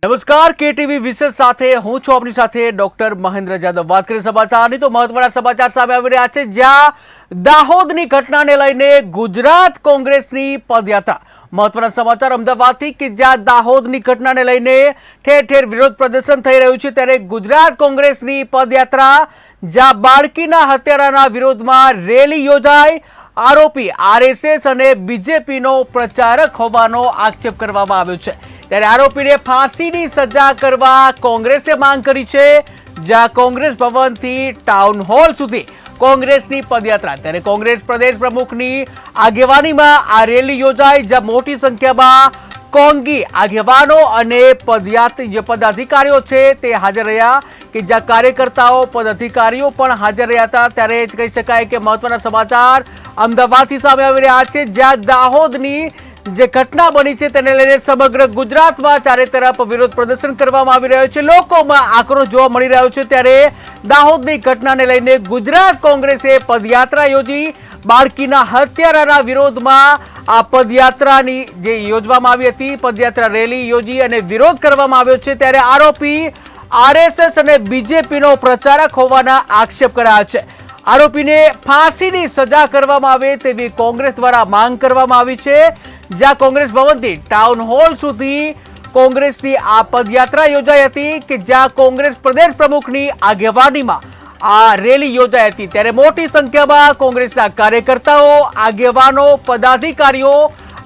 નમસ્કાર, કેટીવી વિશેષ સાથે હું છું આપની સાથે ડોક્ટર મહેન્દ્ર જાદવ। વાત કરીએ સમાચારની તો મહત્વના સમાચાર સામે આવી રહ્યા છે, જ્યાં દાહોદની ઘટનાને લઈને ગુજરાત કોંગ્રેસની પદયાત્રા। મહત્વના સમાચાર અમદાવાદથી કે જ્યાં દાહોદની ઘટનાને લઈને ઠેર ઠેર વિરોધ પ્રદર્શન થઈ રહ્યું છે, ત્યારે ગુજરાત કોંગ્રેસની પદયાત્રા, જ્યાં બાળકીના હત્યારાના વિરોધમાં રેલી યોજાઈ। આરોપી આરએસએસ અને બીજેપીનો પ્રચારક હોવાનો આક્ષેપ કરવામાં આવ્યો છે, ત્યારે આરોપીને ફાંસીની સજા કરવા કોંગ્રેસે માંગ કરી છે। જ્યાં કોંગ્રેસ ભવનથી ટાઉન હોલ સુધી કોંગ્રેસની પદયાત્રા, ત્યારે કોંગ્રેસ પ્રદેશ પ્રમુખની આગેવાનીમાં આ રેલી યોજાઈ, જ્યાં મોટી સંખ્યામાં કોંગી આગેવાનો અને પદાધિકારીઓ છે તે હાજર રહ્યા, કે જ્યાં કાર્યકર્તાઓ પદાધિકારીઓ પણ હાજર રહ્યા હતા। ત્યારે જ કહી શકાય કે મહત્વના સમાચાર અમદાવાદથી સામે આવી રહ્યા છે, જ્યાં દાહોદની જે ઘટના બની છે તેને લઈને સમગ્ર ગુજરાતમાં ચારે તરફ વિરોધ પ્રદર્શન કરવામાં આવી રહ્યો છે, લોકોમાં આક્રોશ જોવા મળી રહ્યો છે। ત્યારે દાહોદની ઘટનાને લઈને ગુજરાત કોંગ્રેસે પદયાત્રા યોજી। બાળકીના હત્યારાના વિરોધમાં આ પદયાત્રાની જે યોજવામાં આવી હતી, પદયાત્રા રેલી યોજી અને વિરોધ કરવામાં આવ્યો છે। ત્યારે આરોપી આરએસએસ અને બીજેપીનો પ્રચારક હોવાના આક્ષેપ કર્યા છે। આરોપીને ફાંસીની સજા કરવામાં આવે તેવી કોંગ્રેસ દ્વારા માંગ કરવામાં આવી છે, જ્યાં કોંગ્રેસ ભવનથી ટાઉન હોલ સુધી કોંગ્રેસની આ પદયાત્રા યોજાઈ હતી, કે જ્યાં કોંગ્રેસ પ્રદેશ પ્રમુખની આગેવાનીમાં આ રેલી યોજાઈ હતી। ત્યારે મોટી સંખ્યામાં કોંગ્રેસના કાર્યકર્તાઓ, આગેવાનો, પદાધિકારીઓ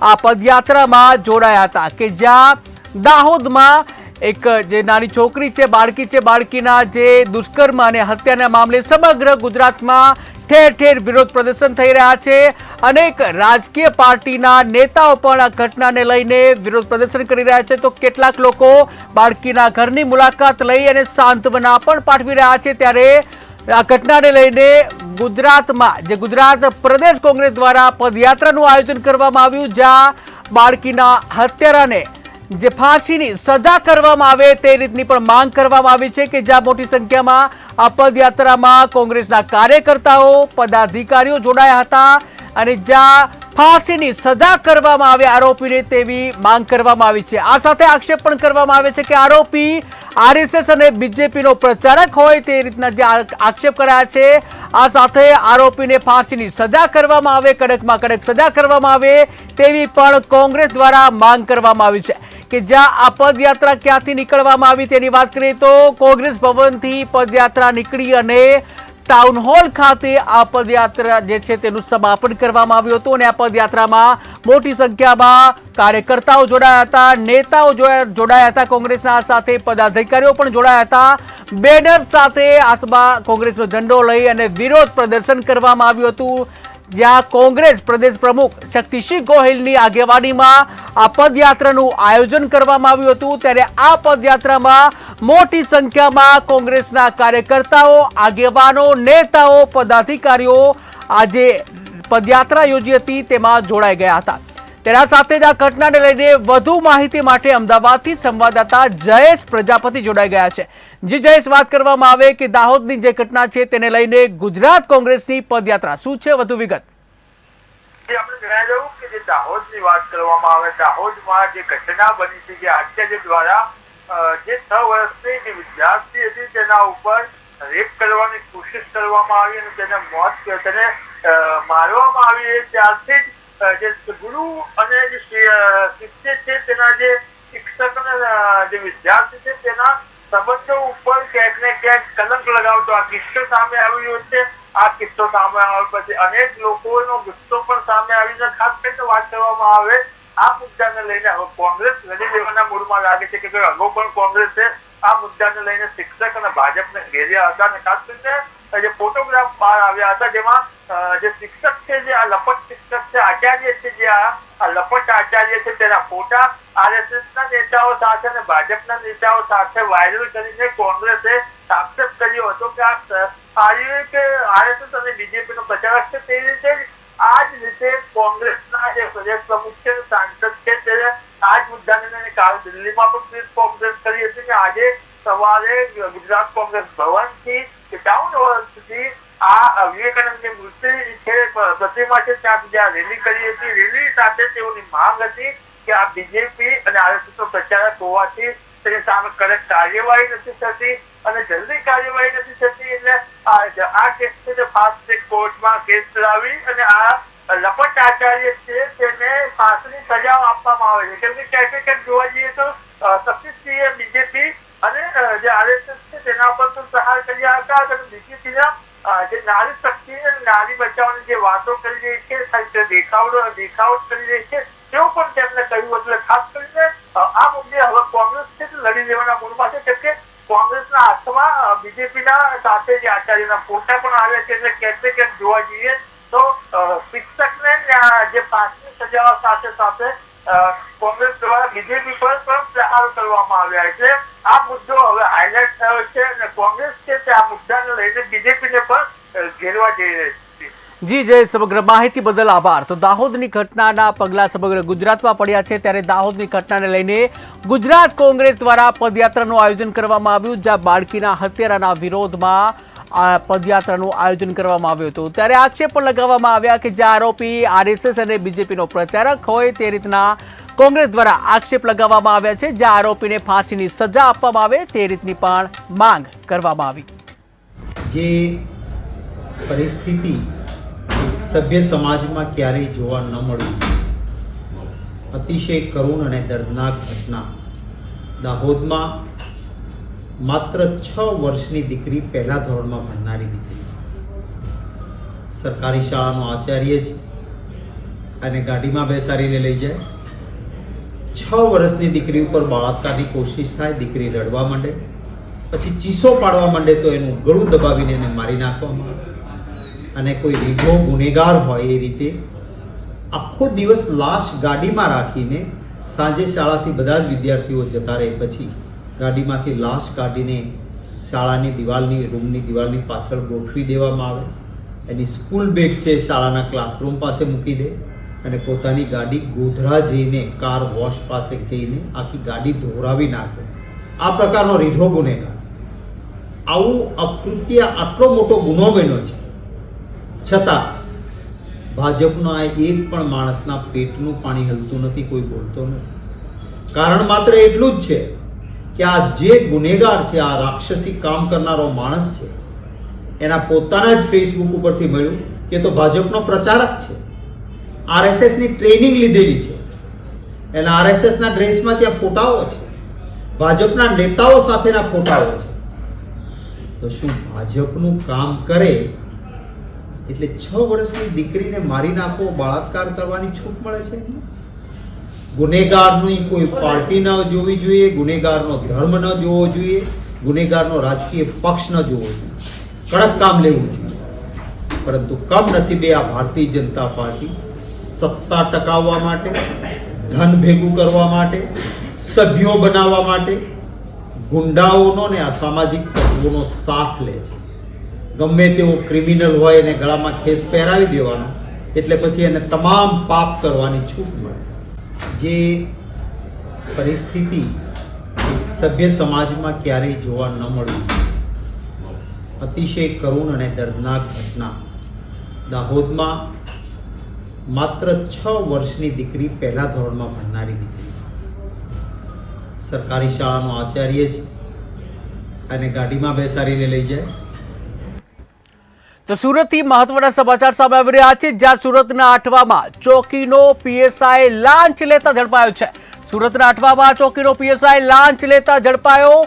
આ પદયાત્રામાં જોડાયા હતા, કે જ્યાં દાહોદમાં એક જે નાની છોકરી છે, બાળકી છે, બાળકીના જે દુષ્કર્મ અને હત્યાના મામલે સમગ્ર ગુજરાતમાં ઠેર ઠેર વિરોધ પ્રદર્શન થઈ રહ્યા છે। અનેક રાજકીય પાર્ટીના નેતાઓ પણ આ ઘટનાને લઈને વિરોધ પ્રદર્શન કરી રહ્યા છે, તો કેટલાક લોકો બાળકીના ઘરની મુલાકાત લઈ અને સાંત્વના પણ પાઠવી રહ્યા છે। ત્યારે આ ઘટનાને લઈને ગુજરાતમાં જે ગુજરાત પ્રદેશ કોંગ્રેસ દ્વારા પદયાત્રાનું આયોજન કરવામાં આવ્યું, જ્યાં બાળકીના હત્યારાને જે ફાંસીની સજા કરવામાં આવે તે રીતની પણ માંગ કરવામાં આવી છે, કે જ્યાં મોટી સંખ્યામાં આ પદયાત્રામાં કોંગ્રેસના કાર્યકર્તાઓ, પદાધિકારીઓ જોડાયા હતા, અને જ્યાં ફાંસીની સજા કરવામાં આવે આરોપીને તેવી માંગ કરવામાં આવી છે। આ સાથે આક્ષેપ પણ કરવામાં આવે છે કે આરોપી આરએસએસ અને બીજેપીનો પ્રચારક હોય તે રીતના જે આક્ષેપ કરાયા છે। આ સાથે આરોપીને ફાંસીની સજા કરવામાં આવે, કડકમાં કડક સજા કરવામાં આવે તેવી પણ કોંગ્રેસ દ્વારા માંગ કરવામાં આવી છે। કે જ્યાં આ પદયાત્રા ક્યાંથી નીકળવામાં આવી તેની વાત કરીએ તો કોંગ્રેસ ભવનથી પદયાત્રા નીકળી અને ટાઉન હોલ ખાતે આ પદયાત્રા જે છે તેનું સમાપન કરવામાં આવ્યું હતું, અને આ પદયાત્રામાં મોટી સંખ્યામાં કાર્યકર્તાઓ જોડાયા હતા, નેતાઓ જોડાયા હતા કોંગ્રેસના સાથે, પદાધિકારીઓ પણ જોડાયા હતા। બેનર સાથે હાથમાં કોંગ્રેસનો ઝંડો લઈ અને વિરોધ પ્રદર્શન કરવામાં આવ્યું હતું, જ્યાં કોંગ્રેસ પ્રદેશ પ્રમુખ શક્તિસિંહ ગોહિલની આગેવાનીમાં આ પદયાત્રાનું આયોજન કરવામાં આવ્યું હતું। ત્યારે આ પદયાત્રામાં મોટી સંખ્યામાં કોંગ્રેસના કાર્યકર્તાઓ, આગેવાનો, નેતાઓ, પદાધિકારીઓ આજે પદયાત્રા યોજી હતી તેમાં જોડાઈ ગયા હતા। તેના સાથે જ આ ઘટનાને લઈને વધુ માહિતી માટે અમદાવાદથી સંવાદદાતા જયેશ પ્રજાપતિ જોડાઈ ગયા છે। જી જયેશ, વાત કરવામાં આવે કે દાહોદની જે ઘટના છે તેને લઈને ગુજરાત કોંગ્રેસની પદયાત્રા, શું છે વધુ વિગત? આપણે જણાવ્યું કે જે દાહોદની વાત કરવામાં આવે, દાહોદમાં જે ઘટના બની છે, જે આચાર્ય દ્વારા જે 6 વર્ષની જે વિદ્યાર્થી હતી તેના ઉપર રેપ કરવાની કોશિશ કરવામાં આવી અને તેને મારવામાં આવી, ત્યારથી જ જે ગુરુ અને જે શિષ્ય છે તેના જે શિક્ષક અને જે વિદ્યાર્થી છે તેના સંબંધો ઉપર ક્યાંક ને ક્યાંક કલંક લગાવતો આ કિસ્સો સામે આવ્યો છે। આ કિસ્સો સામે આવ્યા પછી અનેક લોકોનો ગુસ્સો પણ સામે આવીને ખાસ કરીને વાત કરવામાં આવે આ મુદ્દાને લઈને હવે કોંગ્રેસ લડી લેવાના મૂડમાં લાગે છે, કે અગાઉ પણ કોંગ્રેસે આ મુદ્દાને લઈને શિક્ષક અને ભાજપને ઘેર્યા હતા, અને ખાસ કરીને જે ફોટોગ્રાફ બહાર આવ્યા હતા, જેમાં જે શિક્ષક છે, જે આ લપટ શિક્ષક છે, આચાર્ય છે, જે આ લપટ આચાર્ય છે, તેના ફોટા આરએસએસના નેતાઓ સાથે અને ભાજપના નેતાઓ સાથે વાયરલ કરીને કોંગ્રેસે આક્ષેપ કર્યો હતો કે આરએસએસ અને બીજેપીનો પ્રચારક છે। તે રીતે આ જ રીતે કોંગ્રેસના જે પ્રદેશ પ્રમુખ છે, સાંસદ છે, તે આ જ મુદ્દાને લઈને કાલ દિલ્હીમાં પણ પ્રેસ કોન્ફરન્સ કરી હતી, કે આજે સવારે ગુજરાત કોંગ્રેસ ભવનથી ટાઉન હોલ સુધી આ વિવેકાનંદની મૂર્તિ છે, પ્રતિમા છે, ત્યાં જ્યાં રેલી કરી હતી। રેલી સાથે તેઓની માંગ હતી કે આ બીજેપી અને આરએસએસનો પ્રચારક હોવાથી તેની સામે કડક કાર્યવાહી નથી થતી અને જલ્દી કાર્યવાહી નથી થતી એટલે આ કેસ છે તે ફાસ્ટ ટ્રેક કોર્ટમાં કેસ લાવી અને આ લપટ આચાર્ય છે તેને ફાંસીની સજા આપવામાં આવે છે. કેમ કે ક્યાંક જોવા જઈએ તો શક્તિસિંહે બીજેપી અને જે આરએસએસ છે તેના પર તો પ્રહાર કર્યા હતા અને બીજેપીના જે નારી શક્તિ અને નારી બચાવવાની જે વાતો કરી રહી છે, દેખાવટ કરી રહી છે તેવું પણ તેમને કહ્યું. એટલે ખાસ કરીને આ મુદ્દે હવે કોંગ્રેસ છે લડી લેવાના મૂડમાં છે. કેમ કે કોંગ્રેસના હાથમાં બીજેપીના સાથે જે આચાર્યના ફોટા પણ આવ્યા છે. એટલે ક્યાંક જોવા જઈએ તો શિક્ષકને જે ફાંસીની સજા સાથે સાથે કોંગ્રેસ દ્વારા બીજેપી પર પણ પ્રહાર કરવામાં આવ્યા. એટલે આ મુદ્દો હવે હાઇલાઇટ થયો છે અને કોંગ્રેસ છે તે આ મુદ્દાને લઈને બીજેપીને પણ ઘેરવા જઈ રહી છે. જી જય, સમગ્ર માહિતી બદલ આભાર. તો દાહોદની ઘટનાના પગલા સમગ્ર ગુજરાતમાં પડ્યા છે, ત્યારે દાહોદની ઘટનાને લઈને ગુજરાત કોંગ્રેસ દ્વારા પદયાત્રાનું આયોજન કરવામાં આવ્યું, જ્યાં બાળકીના હત્યારાના વિરોધમાં આ પદયાત્રાનું આયોજન કરવામાં આવ્યું હતું. ત્યારે આક્ષેપ પણ લગાવવામાં આવ્યા કે જે આરોપી આરએસએસ અને બીજેપીનો પ્રચારક હોય તે રીતના કોંગ્રેસ દ્વારા આક્ષેપ લગાવવામાં આવ્યા છે, જ્યાં આરોપીને ફાંસીની સજા આપવામાં આવે તે રીતની પણ માંગ કરવામાં આવી. જે પરિસ્થિતિ સભ્ય સમાજમાં ક્યારેય જોવા ન મળી, અતિશય કરુણ અને દર્દનાક ઘટના. દાહોદમાં માત્ર 6 વર્ષની દીકરી પહેલા ધોરણમાં ભણનારી દીકરી, સરકારી શાળાનો આચાર્ય જ અને ગાડીમાં બેસાડીને લઈ જાય. 6 વર્ષની દીકરી ઉપર બળાત્કારની કોશિશ થાય, દીકરી રડવા માંડે, પછી ચીસો પાડવા માંડે તો એનું ગળું દબાવીને એને મારી નાખવામાં આવે. અને કોઈ રીઢો ગુનેગાર હોય એ રીતે આખો દિવસ લાશ ગાડીમાં રાખીને સાંજે શાળાથી બધા જ વિદ્યાર્થીઓ જતા રહે પછી ગાડીમાંથી લાશ કાઢીને શાળાની દિવાલની રૂમની દિવાલની પાછળ ગોઠવી દેવામાં આવે. એની સ્કૂલ બેગ છે શાળાના ક્લાસરૂમ પાસે મૂકી દે અને પોતાની ગાડી ગોધરા જઈને કાર વોશ પાસે જઈને આખી ગાડી ધોરાવી નાખે. આ પ્રકારનો રીઢો ગુનેગાર. આવું અકૃત્ય આટલો મોટો ગુનો બન્યો છે, છતાં ભાજપના એક પણ માણસના પેટનું પાણી હલતું નથી, કોઈ બોલતો નથી. કારણ માત્ર એટલું જ છે કે આ જે ગુનેગાર છે, આ રાક્ષસી કામ કરનારો માણસ છે, એના પોતાના જ ફેસબુક ઉપરથી મળ્યું કે તો ભાજપનો પ્રચારક છે, આરએસએસની ટ્રેનિંગ લીધેલી છે, એના આરએસએસના ડ્રેસમાં ત્યાં ફોટાઓ છે, ભાજપના નેતાઓ સાથેના ફોટાઓ છે. તો શું ભાજપનું કામ કરે એટલે 6 વર્ષની દીકરીને મારી નાખો, બળાત્કાર કરવાની છૂટ મળે છે? ગુનેગારની કોઈ પાર્ટી ન જોવી જોઈએ, ગુનેગારનો ધર્મ ન જોવો જોઈએ, ગુનેગારનો રાજકીય પક્ષ ન જોવો જોઈએ, કડક કામ લેવું જોઈએ. પરંતુ કમનસીબે આ ભારતીય જનતા પાર્ટી સત્તા ટકાવવા માટે, ધન ભેગું કરવા માટે, સભ્યો બનાવવા માટે ગુંડાઓનો ને અસામાજિક તત્વોનો સાથ લે છે. ગમે તેવો ક્રિમિનલ હોય એને ગળામાં ખેસ પહેરાવી દેવાનો, એટલે પછી એને તમામ પાપ કરવાની છૂટ મળે. જે પરિસ્થિતિ સભ્ય સમાજમાં ક્યારેય જોવા ન મળી, અતિશય કરુણ અને દર્દનાક ઘટના. દાહોદમાં માત્ર 6 વર્ષની દીકરી પહેલા ધોરણમાં ભણનારી દીકરી, સરકારી શાળાનો આચાર્ય જ અને ગાડીમાં બેસાડીને લઈ જાય. તો સુરતથી મહત્વના સમાચાર સામે આવી રહ્યા છે, જ્યાં સુરતના આઠવામાં ચોકીનો પીએસઆઈ લાંચ લેતા ઝડપાયો છે. સુરતના આઠવામાં ચોકીનો પીએસઆઈ લાંચ લેતા ઝડપાયો,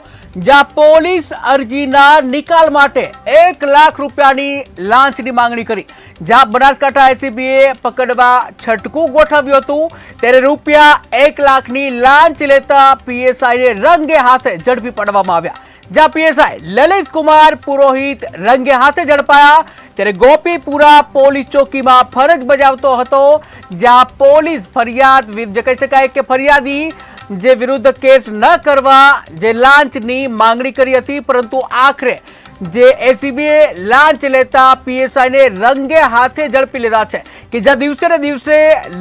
જ્યાં પોલીસ અરજીના નિકાલ માટે 1 લાખ રૂપિયાની લાંચની માંગણી કરી. જ્યાં બનાસકાંઠા એસીબીએ પકડવા છટકું ગોઠવ્યું હતું, ત્યારે રૂપિયા 1 લાખની લાંચ લેતા પીએસઆઈને રંગે હાથે ઝડપી પાડવામાં આવ્યા. જ્યાં પીએસઆઈ લલિત કુમાર પુરોહિત રંગે હાથે ઝડપાયા, ત્યારે ગોપીપુરા પોલીસ ચોકીમાં ફરજ બજાવતો હતો, જ્યાં પોલીસ ફરિયાદ જે કહી શકાય કે ફરિયાદી જે વિરુદ્ધ કેસ ન કરવા જે લાંચની માંગણી કરી હતી, પરંતુ આખરે જે એસીબીએ લાંચ લેતા પીએસઆઈને રંગે હાથે ઝડપી લીધા છે. કે જ્યાં દિવસે ને દિવસે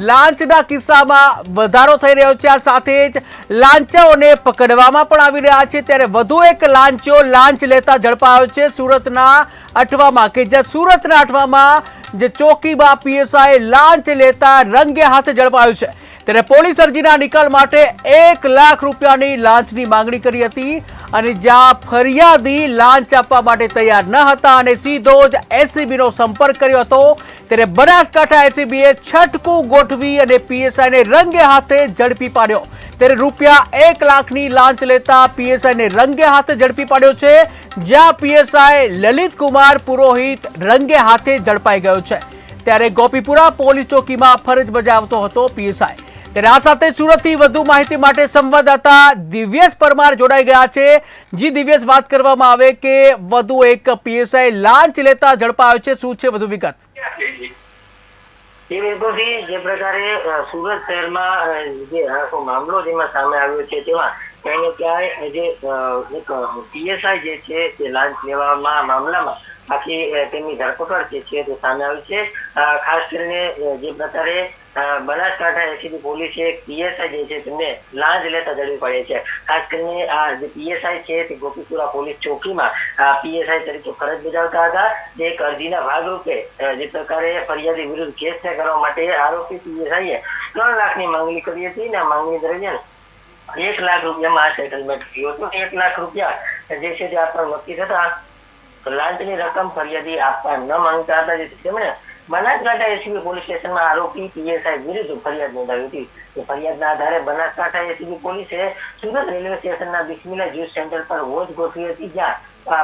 લાંચના કિસ્સામાં વધારો થઈ રહ્યો છે, આ સાથે જ લાંચાઓને પકડવામાં પણ આવી રહ્યા છે. ત્યારે વધુ એક લાંચો લાંચ લેતા ઝડપાયો છે સુરતના અઠવામાં, કે જ્યાં સુરતના અઠવામાં જે ચોકીમાં પીએસઆઈ લાંચ લેતા રંગે હાથે ઝડપાયું છે. ત્યારે પોલીસ અરજીના નિકાલ માટે 1 લાખ રૂપિયાની લાંચની માંગણી કરી હતી અને જ્યાં ફરિયાદી લાંચ આપવા માટે તૈયાર ન હતા અને સીધો જ એસીબીનો સંપર્ક કર્યો હતો, ત્યારે બનાસકાંઠા એસીબીએ છટકું ગોઠવી અને પીએસઆઈને રંગે હાથે ઝડપી પાડ્યો. ત્યારે રૂપિયા 1 લાખની લાંચ લેતા પીએસઆઈને રંગે હાથે ઝડપી પાડ્યો છે, જ્યાં પીએસઆઈ લલિત કુમાર પુરોહિત રંગે હાથે ઝડપાઈ ગયો છે. ત્યારે ગોપીપુરા પોલીસ ચોકીમાં ફરજ બજાવતો હતો પીએસઆઈ. ત્યારે આ સાથે સુરતથી વધુ માહિતી માટે સંવાદદાતા દિવ્યેશ પરમાર જોડાઈ ગયા છે. જી દિવ્યેશ, વાત કરવામાં આવે કે વધુ એક પીએસઆઈ લાંચ લેતા ઝડપાયો છે, શું છે વધુ વિગત? બિલકુલથી જે પ્રકારે સુરત શહેરમાં જે આખો મામલો જેમાં સામે આવ્યો છે તેમાં ક્યાંય ને ક્યાંય જે એક પીએસઆઈ જે છે તે લાંચ લેવામાં મામલામાં આખી તેમની ધરપકડ જે છે તે સામે આવી છે. ખાસ કરીને જે પ્રકારે બનાસકાંઠા એસીબી પોલીસે પીએસઆઈ જે છે તેમને લાંચ લેતા ઝડપી પડે છે. ખાસ કરીને આ જે પીએસઆઈ છે તે ગોપીપુરા પોલીસ ચોકીમાં પીએસઆઈ તરીકે ફરજ બજાવતા હતા. જે એક અરજીના ભાગરૂપે જે પ્રકારે ફરિયાદી વિરુદ્ધ કેસ કરવા માટે આરોપી પીએસઆઈએ 3 લાખની માંગણી કરી હતી અને આ માંગણી દરમિયાન 1 લાખ રૂપિયામાં આ સેટલમેન્ટ થયું હતું. 1 લાખ રૂપિયા જે છે તે આપવા નક્કી થતા લાંચની રકમ ફરિયાદી આપવા ન માંગતા હતા, જેથી તેમણે બનાસકાંઠા એસીબી પોલીસ સ્ટેશનમાં આરોપી પીએસઆઈ વિરુદ્ધ ફરિયાદ નોંધાવી હતી. ફરિયાદના આધારે બનાસકાંઠા એસીબી પોલીસે સુરત રેલવે સ્ટેશનના બિસ્મિલ્લા જ્યુસ સેન્ટર પર વોચ ગોઠવી હતી, જ્યાં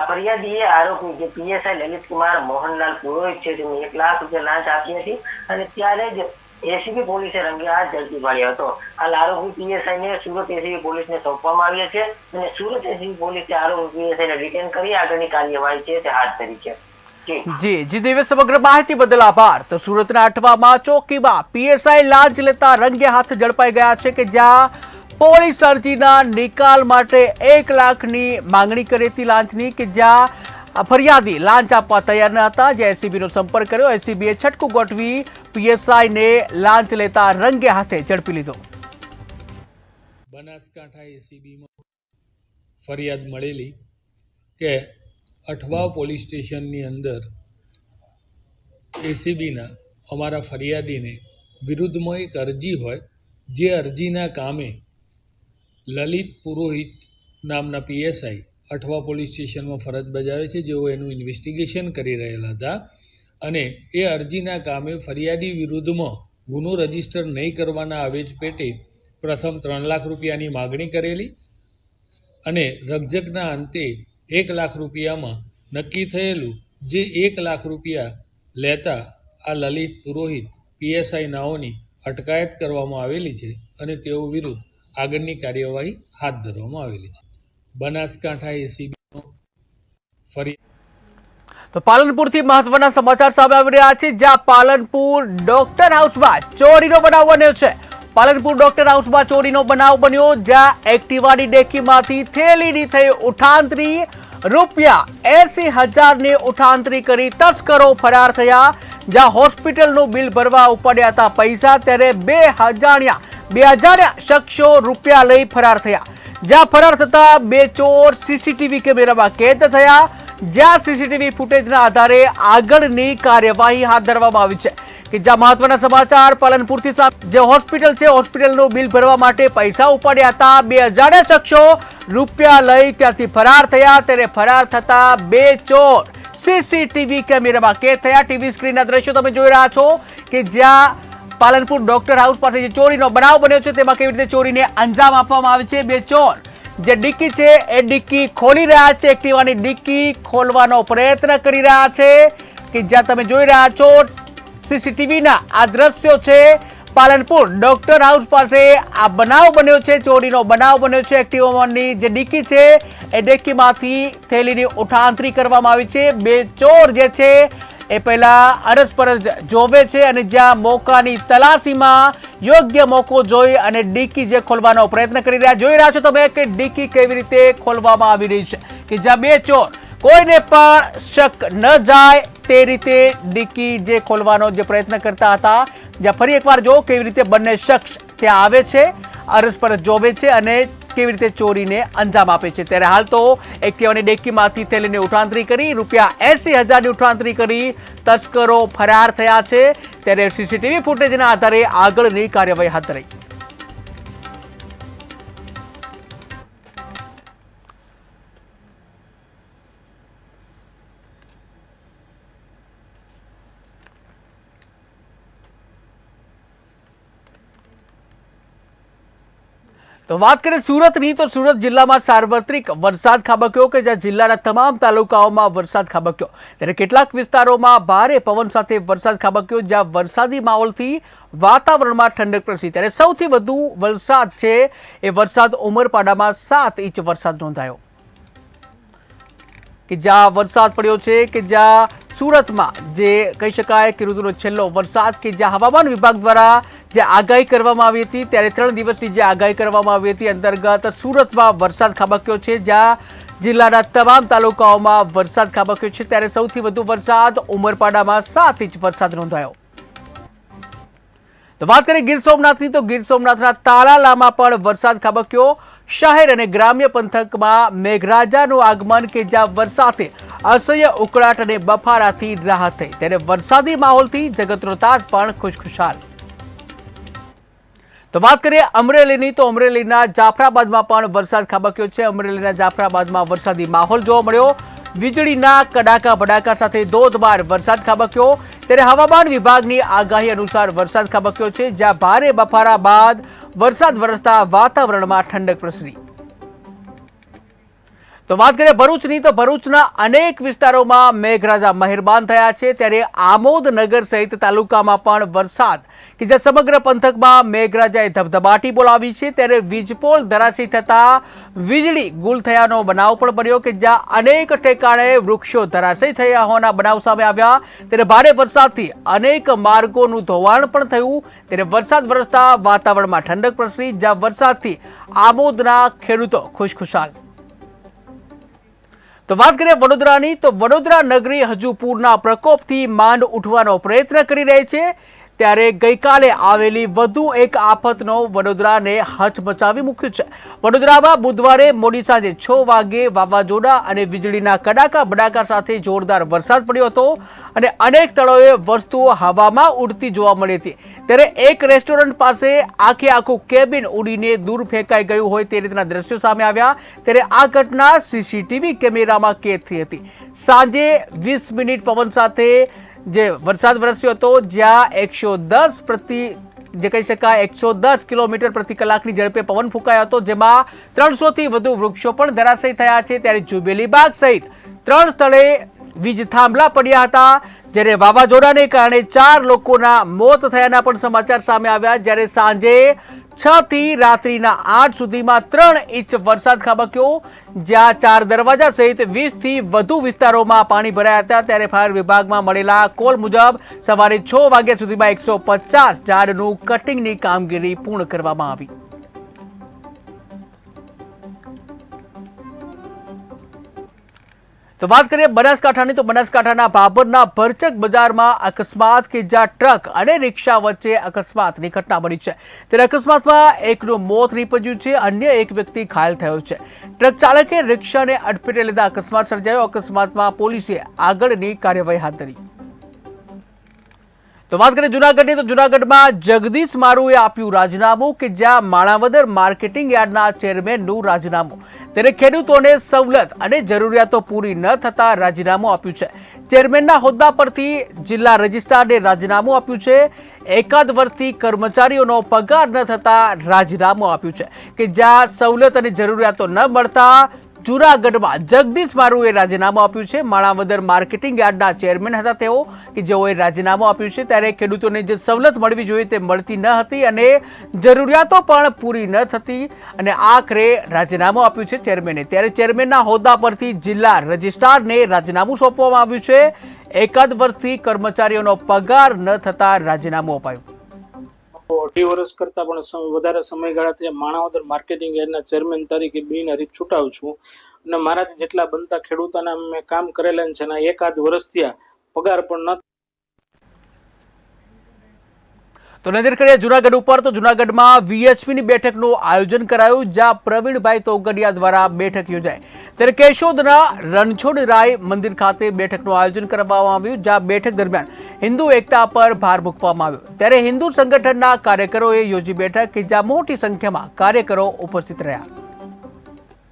ફરિયાદીએ આરોપી જે પીએસઆઈ લલિત કુમાર મોહનલાલ પુરોહિત છે તેમને 1 લાખ રૂપિયા લાંચ આપી હતી અને ત્યારે જ એસીબી પોલીસે રંગે હાથ ઝડપી પાડ્યો હતો. હાલ આરોપી પીએસઆઈને સુરત એસીબી પોલીસને સોંપવામાં આવ્યા છે અને સુરત એસીબી પોલીસે આરોપી પીએસઆઈને રિટેન કરી આગળની કાર્યવાહી છે તે હાથ ધરી છે. જી દિવ્યેશ, સમગ્ર માહિતી બદલ આભાર. તો સુરતના અઠવામાં ચોકીમાં પીએસઆઈ લાંચ લેતા રંગે હાથ ઝડપાઈ ગયા છે કે જ્યાં પોલીસ અરજીના નિકાલ માટે 1 લાખની માંગણી કરી હતી લાંચની, કે જ્યાં ફરિયાદી લાંચ આપવા તૈયાર ન હતા. જે એસીબીનો સંપર્ક કર્યો, એસીબીએ છટકું ગોઠવી પીએસઆઈને લાંચ લેતા રંગે હાથે ઝડપી લીધો. બનાસકાંઠા એસીબીમાં ફરિયાદ મળેલી કે અઠવા પોલીસ સ્ટેશનની અંદર એસીબીના અમારા ફરિયાદીને વિરુદ્ધમાં એક અરજી હોય, જે અરજીના કામે લલિત પુરોહિત નામના પીએસઆઈ અઠવા પોલીસ સ્ટેશનમાં ફરજ બજાવે છે, જેઓ એનું ઇન્વેસ્ટિગેશન કરી રહેલા હતા અને એ અરજીના કામે ફરિયાદી વિરુદ્ધમાં ગુનો રજીસ્ટર નહીં કરવાના આવેજ પેટે પ્રથમ 3 લાખ રૂપિયાની માગણી કરેલી અને રકઝકના અંતે 1 લાખ રૂપિયામાં નક્કી થયેલું, જે 1 લાખ રૂપિયા લેતા આ લલિત પુરોહિત પીએસઆઈ નાઓની અટકાયત કરવામાં આવેલી છે અને તેઓ વિરુદ્ધ આગળની કાર્યવાહી હાથ ધરવામાં આવેલી છે. બનાસકાંઠા એસીબીનો તો પાલનપુરથી મહત્વના સમાચાર સામે આવી રહ્યા છે, જ્યાં પાલનપુર ડોક્ટર હાઉસમાં ચોરીનો બનાવ બન્યો છે. પાલનપુર ડોક્ટર હાઉસમાં ચોરીનો બનાવ બન્યો, જ્યાં એક્ટિવાની ડેકીમાંથી થેલીની થઈ ઉઠાંતરી, રૂપિયા 80,000ની ઉઠાંતરી કરી તસ્કરો ફરાર થયા. જ્યાં હોસ્પિટલનું બિલ ભરવા ઉપાડ્યા હતા પૈસા, ત્યારે 2 શખ્સો રૂપિયા લઈ ફરાર થયા. જ્યાં ફરાર થતા 2 ચોર સીસીટીવી કેમેરામાં કેદ થયા, જ્યાં સીસીટીવી ફૂટેજના આધારે આગળની કાર્યવાહી હાથ ધરવામાં આવી છે. કે જ્યાં મહત્વના સમાચાર પાલનપુરથી જે હોસ્પિટલ છે, હોસ્પિટલનું બિલ ભરવા માટે પૈસા ઉપાડ્યા હતા. 2 શખ્સો રૂપિયા લઈ ત્યાંથી ફરાર થયા. ત્યારે ફરાર થતા 2 ચોર સીસીટીવી કેમેરામાં કેદ થયા. ટીવી સ્ક્રીનના દ્રશ્યો તમે જોઈ રહ્યા છો કે જ્યાં પાલનપુર ડોક્ટર હાઉસ પાસે જે ચોરીનો બનાવ બન્યો છે તેમાં કેવી રીતે ચોરીને અંજામ આપવામાં આવે છે. 2 ચોર જે ડિક્કી છે એ ડિક્કી ખોલી રહ્યા છે, એક્ટિવાની ડિક્કી ખોલવાનો પ્રયત્ન કરી રહ્યા છે. કે જ્યાં તમે જોઈ રહ્યા છો સીસીટીવીના આ દ્રશ્યો છે, પાલનપુર ડોક્ટર હાઉસ પાસે આ બનાવ બન્યો છે, ચોરીનો બનાવ બન્યો છે. એક્ટિવાની જે ડિક્કી છે એ ડિક્કીમાંથી થેલીની ઉઠાંતરી કરવામાં આવી છે. 2 ચોર જે છે એ પહેલા અરસપરસ જોવે છે અને જ્યાં મોકાની તલાશીમાં યોગ્ય મોકો જોઈ અને ડિક્કી જે ખોલવાનો પ્રયત્ન કરી રહ્યા જોઈ રહ્યા છો તમે કે ડિક્કી કેવી રીતે ખોલવામાં આવી રહી છે. કે જ્યાં 2 ચોર કોઈને પણ શક ન જાય તે રીતે ડિક્કી જે ખોલવાનો જે પ્રયત્ન કરતા હતા, જ્યાં ફરી એકવાર જો કેવી રીતે બંને શખ્સ ત્યાં આવે છે, અરસપરસ જોવે છે અને કેવી રીતે ચોરીને અંજામ આપે છે. ત્યારે હાલ તો એક્ટિવાની ડેકીમાંથી થેલીને ઉઠાંતરી કરી રૂપિયા 80,000ની ઉઠાંતરી કરી તસ્કરો ફરાર થયા છે. ત્યારે સીસીટીવી ફૂટેજના આધારે આગળની કાર્યવાહી હાથ ધરાઈ. તો વાત કરીએ સુરતની, તો સુરત જિલ્લામાં સાર્વત્રિક વરસાદ ખાબક્યો કે જ્યાં જિલ્લાના તમામ તાલુકાઓમાં વરસાદ ખાબક્યો. ત્યારે કેટલાક વિસ્તારોમાં ભારે પવન સાથે વરસાદ ખાબક્યો, જ્યાં વરસાદી માહોલથી વાતાવરણમાં ઠંડક પ્રસરી. ત્યારે સૌથી વધુ વરસાદ છે એ વરસાદ ઉમરપાડામાં 7 ઇંચ વરસાદ નોંધાયો, કે જ્યાં વરસાદ પડ્યો છે, કે જ્યાં સુરતમાં જે કહી શકાય કે ઋતુનો છેલ્લો વરસાદ, કે જ્યાં હવામાન વિભાગ દ્વારા જે આગાહી કરવામાં આવી હતી, ત્યારે 3 દિવસની જે આગાહી કરવામાં આવી હતી અંતર્ગત સુરતમાં વરસાદ ખાબક્યો છે, જ્યાં જિલ્લાના તમામ તાલુકાઓમાં વરસાદ ખાબક્યો છે. ત્યારે સૌથી વધુ વરસાદ ઉમરપાડામાં 7 ઇંચ વરસાદ નોંધાયો. તો વાત કરીએ ગીર સોમનાથની, તો ગીર સોમનાથના તાલાલામાં પણ વરસાદ ખાબક્યો. શહેર અને ગ્રામ્ય પંથકમાં મેઘરાજાનું આગમન, કે જ્યાં વરસાદે અસહ્ય ઉકળાટ અને બફારાથી રાહત થઈ. ત્યારે વરસાદી માહોલથી જગતનો તાત પણ ખુશખુશાલ. તો વાત કરીએ અમરેલીની, તો અમરેલીના જાફરાબાદમાં પણ વરસાદ ખાબક્યો છે. અમરેલીના જાફરાબાદમાં વરસાદી માહોલ જોવા મળ્યો. વીજળીના કડાકા ભડાકા સાથે ધોધમાર વરસાદ ખાબક્યો. ત્યારે હવામાન વિભાગની આગાહી અનુસાર વરસાદ ખાબક્યો છે, જ્યાં ભારે બફારા બાદ વરસાદ વરસતા વાતાવરણમાં ઠંડક પ્રસરી. તો વાત કરીએ ભરૂચની, તો ભરૂચના અનેક વિસ્તારોમાં મેઘરાજા મહેરબાન થયા છે. ત્યારે આમોદનગર સહિત તાલુકામાં પણ વરસાદ, કે જ્યાં સમગ્ર પંથકમાં મેઘરાજાએ ધબધબાટી બોલાવી છે. ત્યારે વીજપોલ ધરાશયી થતા વીજળી ગુલ થયાનો બનાવ પણ બન્યો, કે જ્યાં અનેક ઠેકાણે વૃક્ષો ધરાશયી થયા હોવાના બનાવ સામે આવ્યા. ત્યારે ભારે વરસાદથી અનેક માર્ગોનું ધોવાણ પણ થયું. ત્યારે વરસાદ વરસતા વાતાવરણમાં ઠંડક પ્રસરી, જ્યાં વરસાદથી આમોદના ખેડૂતો ખુશખુશાલ. તો વાત કરીએ વડોદરાની, તો વડોદરા નગરી હજુ પૂરના પ્રકોપથી માંડ ઉઠવાનો પ્રયત્ન કરી રહી છે. ત્યારે ગઈકાલે આવેલી વધુ એક આફતનો વડોદરાને હચમચાવી મૂક્યું છે. વડોદરામાં બુધવારે મોડી સાંજે 6 વાગે વાવાઝોડા અને વીજળીના કડાકા ભડાકા સાથે જોરદાર વરસાદ પડ્યો હતો અને અનેક સ્થળોએ વસ્તુઓ હવામાં ઉડતી જોવા મળી હતી. ત્યારે એક રેસ્ટોરન્ટ પાસે આખું કેબિન ઉડીને દૂર ફેંકાઈ ગયું હોય તે રીતના દ્રશ્યો સામે આવ્યા. ત્યારે આ ઘટના સીસીટીવી કેમેરામાં કેદ થઈ હતી. સાંજે 20 મિનિટ પવન સાથે જે વરસાદ વરસ્યો હતો, જ્યાં 110 કિલોમીટર પ્રતિ કલાકની ઝડપે પવન ફૂંકાયો હતો, જેમાં 300 થી વધુ વૃક્ષો પણ ધરાશયી થયા છે. ત્યારે જુબેલીબાગ સહિત 3 સ્થળે વીજ થાંભલા પડ્યા હતા. જ્યારે વાવાઝોડાને કારણે 4 લોકોના મોત થયાના પણ સમાચાર સામે આવ્યા. જ્યારે સાંજે 6 થી રાત્રિના 8 સુધીમાં 3 ઇંચ વરસાદ ખાબક્યો, જ્યાં 4 દરવાજા સહિત 20 થી વધુ વિસ્તારોમાં પાણી ભરાયા હતા. ત્યારે ફાયર વિભાગમાં મળેલા કોલ મુજબ સવારે 6 વાગ્યા સુધીમાં 150 ઝાડનું કટિંગની કામગીરી પૂર્ણ કરવામાં આવી. તો વાત કરીએ બનાસકાંઠાની, તો બનાસકાંઠાના ભાભરના ભરચક બજારમાં અકસ્માત, કે જ્યાં ટ્રક અને રિક્ષા વચ્ચે અકસ્માતની ઘટના બની છે. ત્યારે અકસ્માતમાં એકનું મોત નીપજ્યું છે, અન્ય એક વ્યક્તિ ઘાયલ થયો છે. ટ્રક ચાલકે રિક્ષાને અડફેટે લેતા અકસ્માત સર્જાયો. અકસ્માતમાં પોલીસે આગળની કાર્યવાહી હાથ ધરી. તો વાત કરીએ જૂનાગઢની, તો જૂનાગઢમાં જગદીશ મારુએ આપ્યું રાજીનામું, કે જ્યાં માણાવદર માર્કેટિંગ યાર્ડના ચેરમેનનું રાજીનામું. ત્યારે ખેડૂતોને સવલત અને જરૂરિયાતો પૂરી ન થતા રાજીનામું આપ્યું છે. ચેરમેનના હોદ્દા પરથી જિલ્લા રજિસ્ટ્રારને રાજીનામું આપ્યું છે. એકાદ વર્ષથી કર્મચારીઓનો પગાર ન થતા રાજીનામું આપ્યું છે, કે જ્યાં સવલત અને જરૂરિયાતો ન મળતા જૂનાગઢમાં જગદીશ મારુએ રાજીનામું આપ્યું છે. માણાવદર માર્કેટિંગ યાર્ડના ચેરમેન હતા તેઓ, કે જેઓએ રાજીનામું આપ્યું છે. ત્યારે ખેડૂતોને જે સવલત મળવી જોઈએ તે મળતી ન હતી અને જરૂરિયાતો પણ પૂરી ન થતી, અને આખરે રાજીનામું આપ્યું છે ચેરમેને. ત્યારે ચેરમેનના હોદ્દા પરથી જિલ્લા રજિસ્ટ્રારને રાજીનામું સોંપવામાં આવ્યું છે. એકાદ વર્ષથી કર્મચારીઓનો પગાર ન થતા રાજીનામું અપાયું. 2.5 વર્ષ કરતાં પણ વધારે સમયગાળાથી માણાવદર માર્કેટિંગ યાર્ડના ચેરમેન તરીકે બિનહરીફ ચૂંટાવું છું અને મારાથી જેટલા બનતા ખેડૂતોના મેં કામ કરેલા છે એના એકાદ વર્ષથી પગાર પણ ન. તો નજર કરીએ જૂનાગઢ ઉપર, તો જૂનાગઢમાં વીએચપીની બેઠકનું આયોજન કરાયું, જ્યાં પ્રવીણભાઈ તોગડિયા દ્વારા બેઠક યોજાઈ. ત્યારે કેશોદના રણછોડરાય મંદિર ખાતે બેઠકનું આયોજન કરવામાં આવ્યું, જ્યાં બેઠક દરમિયાન હિન્દુ એકતા પર ભાર મૂકવામાં આવ્યો. ત્યારે હિન્દુ સંગઠનના કાર્યકરોએ યોજી બેઠક, કે જ્યાં મોટી સંખ્યામાં કાર્યકરો ઉપસ્થિત રહ્યા.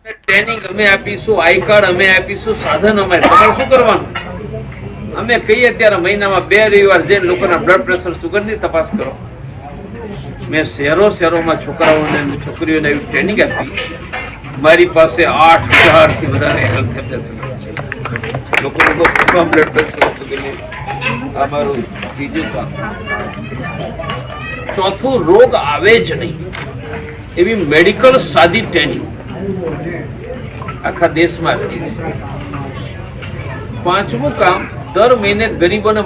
ટ્રેનિંગ અમે આપીશું, આઈ કાર્ડ અમે આપીશું, સાધન અમારે. તમારે શું કરવાનું? અમે કહીએ ત્યારે મહિનામાં 2 રવિવાર જઈને લોકોના બ્લડ પ્રેશર, સુગરની તપાસ કરો. મેં શહેરોમાં છોકરાઓને અને છોકરીઓને એવી ટ્રેનિંગ આપી. મારી પાસે 8,000થી વધારે હેલ્થ એમ્બેસેડર છે. લોકોને બ્લડ પ્રેશર છે. આ મારું ત્રીજું કામ. ચોથું, રોગ આવે જ નહીં એવી મેડિકલ સાદી ટ્રેનિંગ આખા દેશમાં આપી છે. પાંચમું કામ, દર મહિને ગરીબોને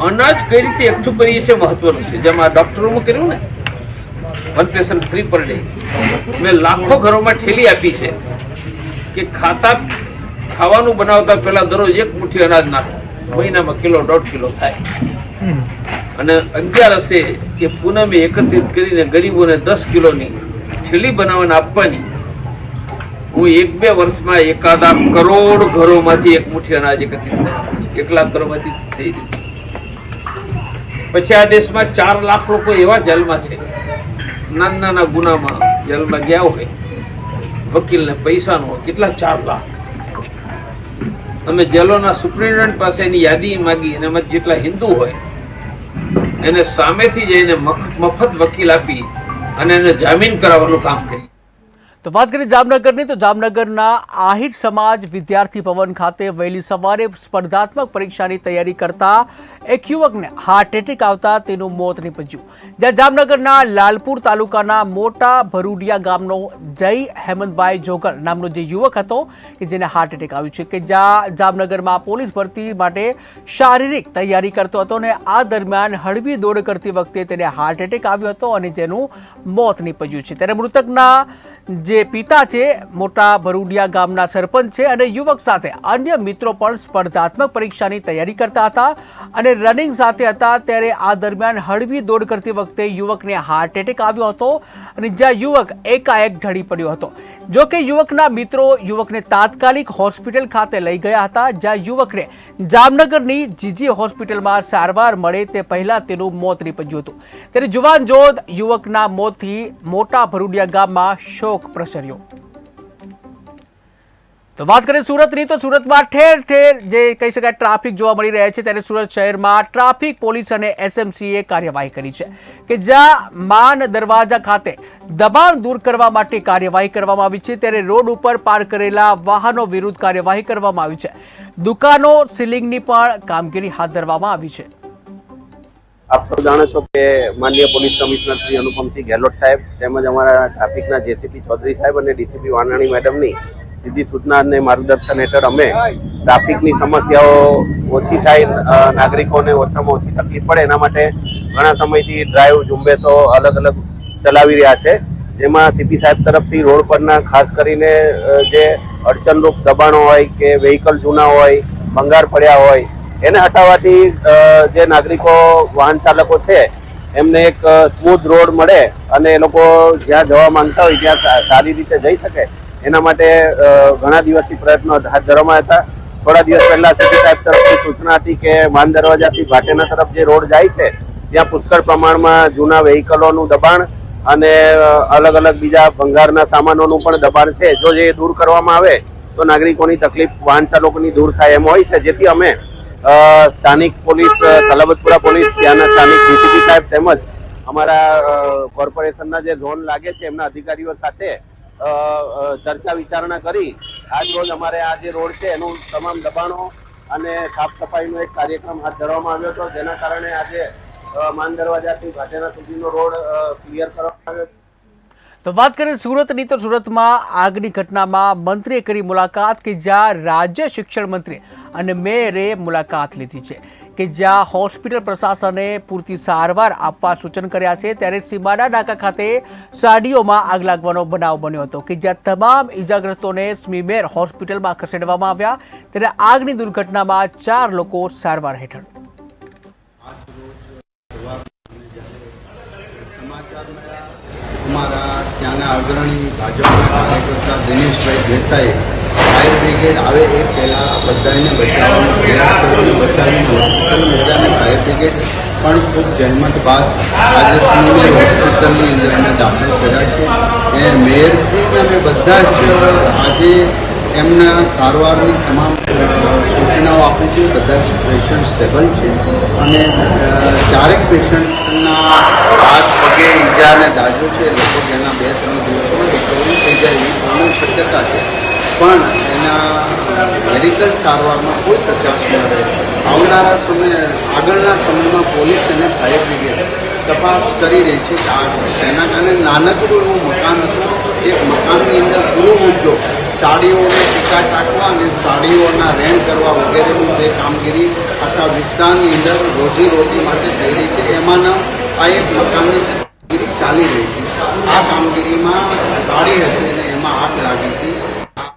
અનાજ કઈ રીતે એકઠું કરીએ છીએ મહત્વનું છે. જેમ આ ડોક્ટરોમાં કર્યું ને, 1 પેશન્ટ ફ્રી પર ડે, મેં લાખો ઘરોમાં ઠેલી આપી છે કે ખાવાનું બનાવતા પહેલા દરરોજ 1 મુઠ્ઠી અનાજ નાખો, મહિનામાં 1.5 કિલો થાય. અને 11 કે પૂનમે એકત્રિત કરીને ગરીબોને 10 કિલોની ઠેલી બનાવીને આપવાની. હું 1-2 વર્ષમાં 1 કરોડ ઘરોમાંથી 1 મુઠ્ઠી અનાજ એકત્રિત થાય, 1 લાખ ઘરોમાંથી થઈ જશે. પછી આ દેશમાં 4 લાખ લોકો એવા જેલમાં છે, નાના ગુનામાં જેલમાં ગયા હોય, વકીલને પૈસાનો કેટલા 4 લાખ. અમે જેલોના સુપ્રિન્ટેન્ડન્ટ પાસે એની યાદી માગી અને એમાં જેટલા હિન્દુ હોય એને સામેથી જઈને મફત વકીલ આપી અને એને જામીન કરાવવાનું કામ કર્યું. તો વાત કરીએ જામનગરની, તો જામનગરના આહિર સમાજ વિદ્યાર્થી ભવન ખાતે વહેલી સવારે સ્પર્ધાત્મક પરીક્ષાની તૈયારી કરતા એક યુવકને હાર્ટ એટેક આવતા તેનું મોત નીપજ્યું. જ્યાં જામનગરના લાલપુર તાલુકાના મોટા ભરૂડિયા ગામનો જય હેમંતભાઈ જોગલ નામનો જે યુવક હતો કે જેને હાર્ટ એટેક આવ્યું છે, કે જ્યાં જામનગરમાં પોલીસ ભરતી માટે શારીરિક તૈયારી કરતો હતો અને આ દરમિયાન હળવી દોડ કરતી વખતે તેને હાર્ટ એટેક આવ્યો હતો અને જેનું મોત નીપજ્યું છે. ત્યારે મૃતકના જે પિતા છે મોટા ભરૂડિયા ગામના સરપંચ છે અને યુવક સાથે અન્ય મિત્રો પણ સ્પર્ધાત્મક પરીક્ષાની તૈયારી કરતા હતા અને રનિંગ સાથે હતા. ત્યારે આ દરમિયાન હળવી દોડ કરતી વખતે યુવકને હાર્ટ એટેક આવ્યો હતો અને જ્યાં યુવક એકાએક ઢળી પડ્યો હતો. જો કે યુવકના મિત્રો યુવકને તાત્કાલિક હોસ્પિટલ ખાતે લઈ ગયા હતા, જ્યાં યુવકને જામનગરની જીજી હોસ્પિટલમાં સારવાર મળે તે પહેલા તેનું મોત નીપજ્યું હતું. ત્યારે જુવાન જોધ યુવકના મોતથી મોટા ભરૂડિયા ગામમાં શોક પ્રસર્યો. તો વાત કરીએ સુરતની, તો સુરતમાં ઠેર ઠેર જે કહી શકાય ટ્રાફિક જોવા મળી રહ્યા છે. ત્યારે સુરત શહેરમાં ટ્રાફિક પોલીસ અને એસએમસીએ કાર્યવાહી કરી છે કે જ્યાં માન દરવાજા ખાતે દબાણ દૂર કરવા માટે કાર્યવાહી કરવામાં આવી છે. ત્યારે રોડ ઉપર પાર્ક કરેલા વાહનો વિરુદ્ધ કાર્યવાહી કરવામાં આવી છે. દુકાનો સીલિંગની પણ કામગીરી હાથ ધરવામાં આવી છે. આપ સૌ જાણો છો કે માનનીય પોલીસ કમિશનર શ્રી અનુપમસિંહ ગેહલોત સાહેબ તેમજ અમારા ટ્રાફિકના જેસીપી ચૌધરી સાહેબ અને ડીસીપી વાનાણી મેડમની સીધી સૂચના અને માર્ગદર્શન હેઠળ અમે ટ્રાફિકની સમસ્યાઓ ઓછી થાય, નાગરિકોને ઓછામાં ઓછી તકલીફ પડે એના માટે ઘણા સમયથી ડ્રાઈવ ઝુંબેશો અલગ અલગ ચલાવી રહ્યા છે. જેમાં સીપી સાહેબ તરફથી રોડ પરના ખાસ કરીને જે અડચણરૂપ દબાણો હોય કે વ્હીકલ જૂના હોય, ભંગાર પડ્યા હોય એને હટાવવાથી જે નાગરિકો વાહન ચાલકો છે એમને એક સ્મૂથ રોડ મળે અને એ લોકો જ્યાં જવા માંગતા હોય ત્યાં સારી રીતે જઈ શકે એના માટે ઘણા દિવસથી પ્રયત્નો હાથ ધરવામાં હતા. થોડા દિવસ પહેલા સીપી સાહેબ તરફથી સૂચના હતી કે માન દરવાજાથી ભાટેના તરફ જે રોડ જાય છે ત્યાં પુષ્કળ પ્રમાણમાં જૂના વ્હીકલોનું દબાણ અને અલગ અલગ બીજા ભંગારના સામાનોનું પણ દબાણ છે. જો જે દૂર કરવામાં આવે તો નાગરિકોની તકલીફ વાહન ચાલકોની દૂર થાય એમ હોય છે. જેથી અમે સ્થાનિક પોલીસ, સલાબતપુરા પોલીસ, ત્યાંના સ્થાનિક ડીસીપી સાહેબ તેમજ અમારા કોર્પોરેશનના જે ઝોન લાગે છે એમના અધિકારીઓ સાથે ચર્ચા વિચારણા કરી આજ રોજ અમારે આ જે રોડ છે એનું તમામ દબાણો અને સાફ સફાઈનો એક કાર્યક્રમ હાથ ધરવામાં આવ્યો હતો. જેના કારણે આજે માન દરવાજાથી ભાટેના સુધીનો રોડ ક્લિયર કરવામાં આવ્યો. તો વાત કરીએ સુરતની, તો સુરતમાં આગની ઘટનામાં મંત્રીએ કરી મુલાકાત કે જ્યાં રાજ્ય શિક્ષણ મંત્રી અને મેયરે મુલાકાત લીધી છે કે જ્યાં હોસ્પિટલ પ્રશાસને પૂરતી સારવાર આપવા સૂચન કર્યા છે. ત્યારે સીમાડા નાકા ખાતે સાડીઓમાં આગ લાગવાનો બનાવ બન્યો હતો કે જ્યાં તમામ ઇજાગ્રસ્તોને સ્મીમેર હોસ્પિટલમાં ખસેડવામાં આવ્યા. ત્યારે આગની દુર્ઘટનામાં 4 લોકો સારવાર હેઠળ. અમારા ત્યાંના અગ્રણી ભાજપના કાર્યકર્તા દિનેશભાઈ દેસાઈ ફાયર બ્રિગેડ આવે એ પહેલાં બધાને બચાવવાનો પ્રયાસ કર્યો, બચાવીને હોસ્પિટલ મોકલ્યા. ફાયર બ્રિગેડ પણ ખૂબ જહેમત બાદ આજે સ્મીમેર હોસ્પિટલની અંદર અમે દાખલ કર્યા છે. એ મેયરશ્રીને અમે બધા જ આજે એમના સારવારની તમામ સૂચનાઓ આપું છું. બધા જ પેશન્ટ સ્ટેબલ છે અને ચારેક પેશન્ટના હાથ પગે ઈજા અને દાજો છે. લગભગ એના 2-3 દિવસોમાં રિકવરી થઈ જાય એવી પૂર્ણ શક્યતા છે, પણ એના મેડિકલ સારવારમાં કોઈ કચાશ ન રહે. આવનારા આગળના સમયમાં પોલીસ અને ફાયર બ્રિગેડ તપાસ કરી રહી છે. તેના કારણે નાનકડું એવું મકાન હતું, એક મકાનની અંદર ગૃહ ઉદ્યોગ, સાડીઓને ટીકા ટાંકવા અને સાડીઓના રેન્ટ કરવા વગેરેનું જે કામગીરી આખા વિસ્તારની અંદર રોજી માટે થઈ રહી છે. એમાંના આ એક મકાનની કામગીરી ચાલી રહી છે. આ કામગીરીમાં સાડી હતી અને એમાં આગ લાગી હતી.